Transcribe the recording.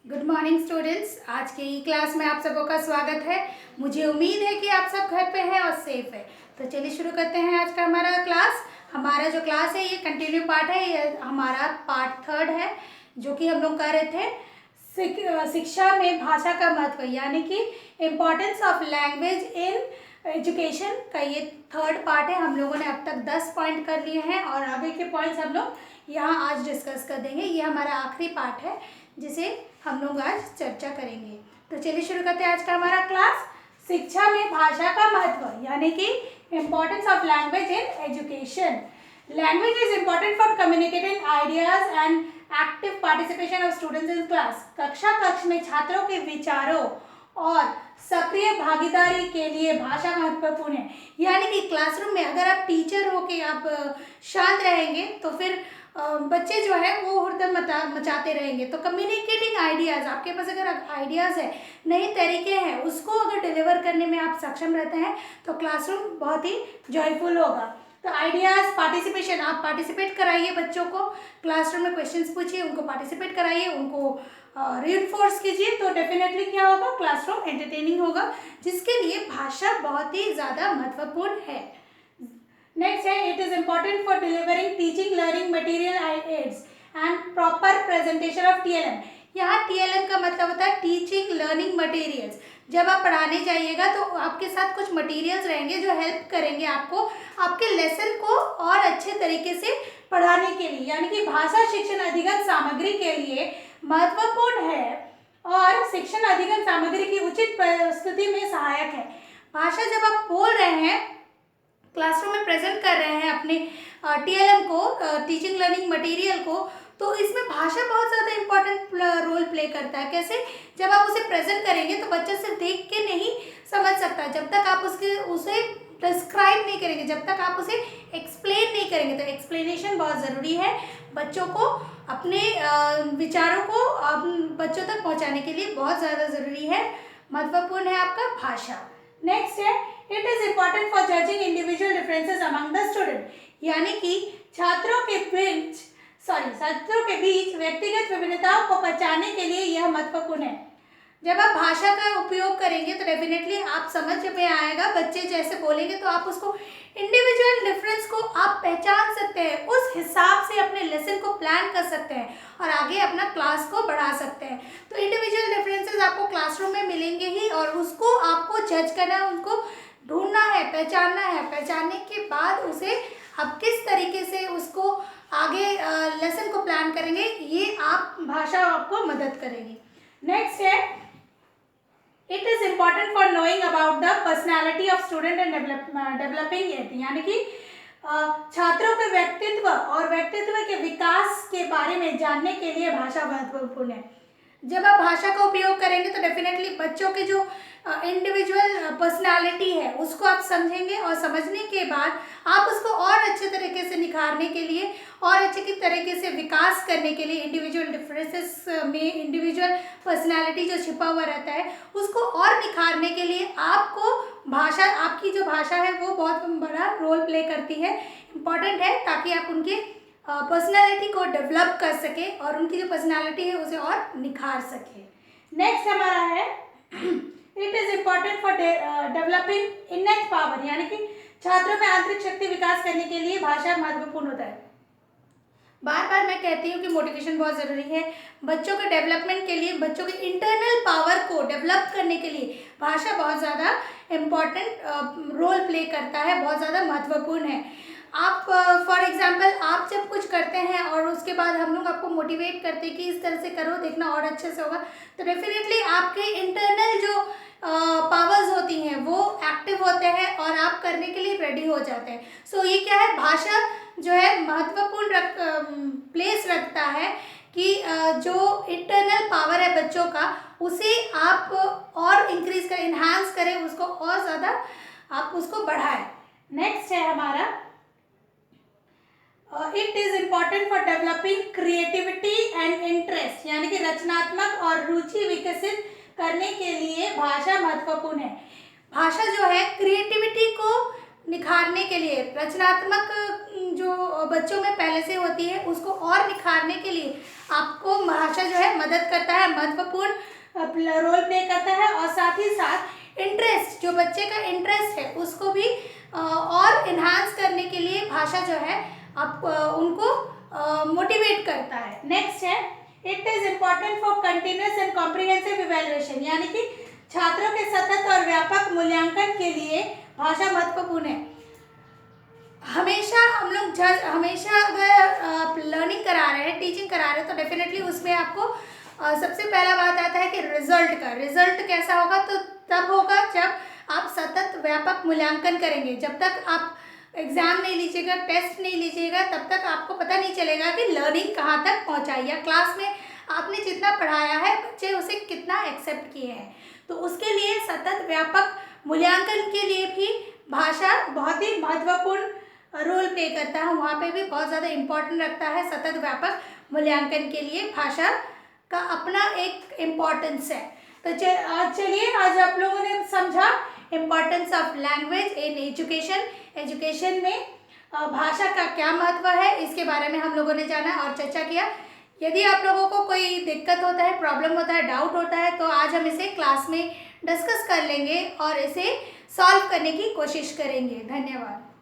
Good morning students. आज की class में आप सबों का स्वागत है। मुझे उम्मीद है कि आप सब घर पे हैं और सेफ है। तो चलिए शुरू करते हैं आज का हमारा क्लास। हमारा जो क्लास है ये कंटिन्यू पार्ट है, ये हमारा पार्ट 3 है जो कि हम लोग कर रहे थे शिक्षा में भाषा का महत्व, यानी कि importance of language in education का ये 3rd पार्ट है। हम लोगों ने अब तक 10 पॉइंट कर लिए हैं और आगे के पॉइंट्स हम लोग यहाँ आज डिस्कस कर देंगे। ये हमारा आखिरी पार्ट है जिसे हम लोग आज चर्चा करेंगे। तो चलिए शुरू करते हैं आज का हमारा क्लास। शिक्षा में भाषा का महत्व, यानी कि importance of language in education. Language is important for communicating ideas and active participation of students in class. कक्ष में छात्रों के विचारों और सक्रिय भागीदारी के लिए भाषा महत्वपूर्ण है। यानी कि क्लासरूम में अगर आप टीचर हो के आप शांत रहेंगे तो फिर बच्चे जो है वो हुड़दंग मचाते रहेंगे। तो कम्युनिकेटिंग आइडियाज़, आपके पास अगर आइडियाज़ है, नए तरीके हैं, उसको अगर डिलीवर करने में आप सक्षम रहते हैं तो क्लासरूम बहुत ही जॉयफुल होगा। तो आइडियाज़, पार्टिसिपेशन, आप पार्टिसिपेट कराइए बच्चों को, क्लासरूम में क्वेश्चंस पूछिए, उनको पार्टिसिपेट कराइए, उनको रीइंफोर्स कीजिए, तो डेफिनेटली क्या होगा, क्लासरूम एंटरटेनिंग होगा, जिसके लिए भाषा बहुत ही ज़्यादा महत्वपूर्ण है। नेक्स्ट है, it is important for delivering teaching learning material aids and proper presentation of TLM. यहाँ टीएलएम का मतलब होता है टीचिंग लर्निंग मटेरियल्स। जब आप पढ़ाने जाइएगा तो आपके साथ कुछ मटेरियल्स रहेंगे जो हेल्प करेंगे आपको आपके लेसन को और अच्छे तरीके से पढ़ाने के लिए, यानी कि भाषा शिक्षण अधिगम सामग्री के लिए महत्वपूर्ण है और शिक्षण अधिगम सामग्री की उचित प्रस्तुति में सहायक है। भाषा जब आप बोल रहे हैं, क्लासरूम में प्रेजेंट कर रहे हैं अपने टीएलएम को, टीचिंग लर्निंग मटेरियल को, तो इसमें भाषा बहुत ज़्यादा इम्पोर्टेंट रोल प्ले करता है। कैसे? जब आप उसे प्रेजेंट करेंगे तो बच्चा सिर्फ देख के नहीं समझ सकता, जब तक आप उसे डिस्क्राइब नहीं करेंगे, जब तक आप उसे एक्सप्लेन नहीं करेंगे। तो एक्सप्लेनेशन बहुत ज़रूरी है बच्चों को अपने विचारों को बच्चों तक पहुँचाने के लिए बहुत ज़्यादा ज़रूरी है, महत्वपूर्ण है आपका भाषा। नेक्स्ट है, it is important for judging individual differences among the student, यानी कि छात्रों के बीच व्यक्तिगत विभिन्नताओं को पहचानने के लिए यह महत्वपूर्ण है। जब आप भाषा का उपयोग करेंगे तो डेफिनेटली आप समझ में आएगा, बच्चे जैसे बोलेंगे तो आप उसको इंडिविजुअल डिफरेंस को आप पहचान सकते हैं, उस हिसाब से अपने लेसन को प्लान कर सकते हैं और आगे अपना क्लास को बढ़ा सकते हैं। तो इंडिविजुअल डिफरेंसेस आपको क्लासरूम में मिलेंगे ही और उसको आपको जज करना है, उनको ढूंढना है, पहचानना है। पहचानने के बाद उसे आप किस तरीके से उसको आगे लेसन को प्लान करेंगे, ये आप भाषा आपको मदद करेगी। नेक्स्ट है, it is important for knowing about the personality of student and developing it, यानी कि छात्रों के व्यक्तित्व और व्यक्तित्व के विकास के बारे में जानने के लिए भाषा महत्वपूर्ण है। जब आप भाषा का उपयोग करेंगे तो डेफिनेटली बच्चों के जो इंडिविजुअल पर्सनालिटी है उसको आप समझेंगे और समझने के बाद आप उसको और अच्छे तरीके से निखारने के लिए और अच्छे तरीके से विकास करने के लिए इंडिविजुअल डिफरेंसेस में इंडिविजुअल पर्सनालिटी जो छिपा हुआ रहता है उसको और निखारने के लिए आपको भाषा, आपकी जो भाषा है वो बहुत बड़ा रोल प्ले करती है, इम्पॉर्टेंट है, ताकि आप उनके पर्सनालिटी को डेवलप कर सके और उनकी जो पर्सनालिटी है उसे और निखार सके। नेक्स्ट हमारा है, it is important for developing इनेट power, यानी कि छात्रों में आंतरिक शक्ति विकास करने के लिए भाषा महत्वपूर्ण होता है। बार बार मैं कहती हूँ कि मोटिवेशन बहुत ज़रूरी है बच्चों के डेवलपमेंट के लिए, बच्चों के इंटरनल पावर को डेवलप करने के लिए भाषा बहुत ज़्यादा इम्पॉर्टेंट रोल प्ले करता है, बहुत ज़्यादा महत्वपूर्ण है। आप फॉर एग्जांपल आप जब कुछ करते हैं और उसके बाद हम लोग आपको मोटिवेट करते हैं कि इस तरह से करो, देखना और अच्छे से होगा, तो डेफिनेटली आपके इंटरनल जो पावर्स होती हैं वो एक्टिव होते हैं और आप करने के लिए रेडी हो जाते हैं। सो ये क्या है, भाषा जो है महत्वपूर्ण प्लेस रखता है कि जो इंटरनल पावर है बच्चों का उसे आप और इंक्रीज करें, इन्हांस करें, उसको और ज़्यादा आप उसको बढ़ाएं। नेक्स्ट है हमारा, it is important for developing creativity and interest, यानी कि रचनात्मक और रुचि विकसित करने के लिए भाषा महत्वपूर्ण है। भाषा जो है क्रिएटिविटी को निखारने के लिए, रचनात्मक जो बच्चों में पहले से होती है उसको और निखारने के लिए आपको भाषा जो है मदद करता है, महत्वपूर्ण रोल प्ले करता है। और साथ ही साथ इंटरेस्ट, जो बच्चे का इंटरेस्ट है उसको भी और इन्हांस करने के लिए भाषा जो है आप उनको मोटिवेट करता है। नेक्स्ट है, it is important for continuous and comprehensive evaluation, यानी कि छात्रों के सतत और व्यापक मूल्यांकन के लिए भाषा महत्वपूर्ण है। हमेशा हम लोग हमेशा अगर आप लर्निंग करा रहे हैं, टीचिंग करा रहे हैं, तो डेफिनेटली उसमें आपको सबसे पहला बात आता है कि रिजल्ट कैसा होगा, तो तब होगा जब आप सतत व्यापक मूल्यांकन करेंगे। जब तक आप एग्ज़ाम नहीं लीजिएगा, टेस्ट नहीं लीजिएगा, तब तक आपको पता नहीं चलेगा कि लर्निंग कहाँ तक पहुँचाई, या क्लास में आपने जितना पढ़ाया है बच्चे उसे कितना एक्सेप्ट किए हैं। तो उसके लिए सतत व्यापक मूल्यांकन के लिए भी भाषा बहुत ही महत्वपूर्ण रोल प्ले करता है, वहाँ पे भी बहुत ज़्यादा इम्पोर्टेंट रखता है। सतत व्यापक मूल्यांकन के लिए भाषा का अपना एक इम्पोर्टेंस है। तो चलिए आज आप लोगों ने समझा importance of language in education में भाषा का क्या महत्व है, इसके बारे में हम लोगों ने जाना और चर्चा किया। यदि आप लोगों को कोई दिक्कत होता है, प्रॉब्लम होता है, डाउट होता है, तो आज हम इसे क्लास में डिस्कस कर लेंगे और इसे सॉल्व करने की कोशिश करेंगे। धन्यवाद।